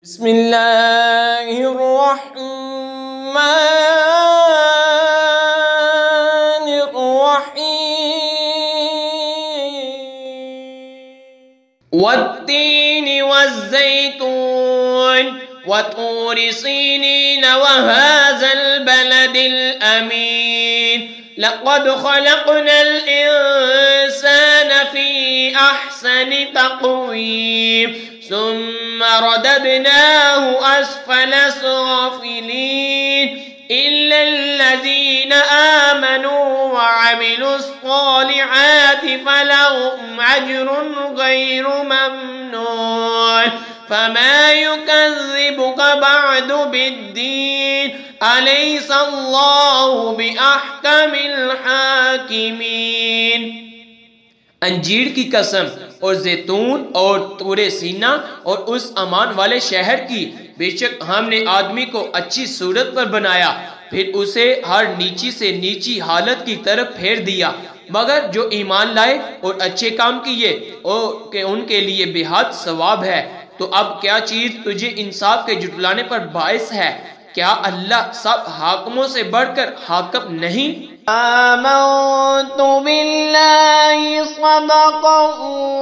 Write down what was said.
बिस्मिल्लाहिर्रहमानिर्रहीम वत्तीनि वज़्ज़ैतून वतूरि सीनीन वहाज़ल बलदिल अमीन लक़द ख़लक़नल इंसान फ़ी अहसनि तक़वीम सुम्मा रददनाहु अस्फ़ल साफ़िलीन इल्लल्लज़ीना आमनू वअमिलुस्सालिहाति फ़लहुम अज्रुन गैरु ममनून फमा युकज़्ज़िबुक बअदु बिद्दीन अलैहिस्सलाहु बिअहकमिल हाकिमीन। अंजीर की कसम और जैतून और तूरे सीना और उस अमान वाले शहर की, बेशक हमने आदमी को अच्छी सूरत पर बनाया, फिर उसे हर नीची से नीची हालत की तरफ फेर दिया, मगर जो ईमान लाए और अच्छे काम किए और के उनके लिए बेहद सवाब है। तो अब क्या चीज तुझे इंसाफ के जुटलाने पर बाइस है? क्या अल्लाह सब हाकिमों से बढ़कर हाकिम नहीं? आमन्तु बिल्लाहि सदक़ल्लाह।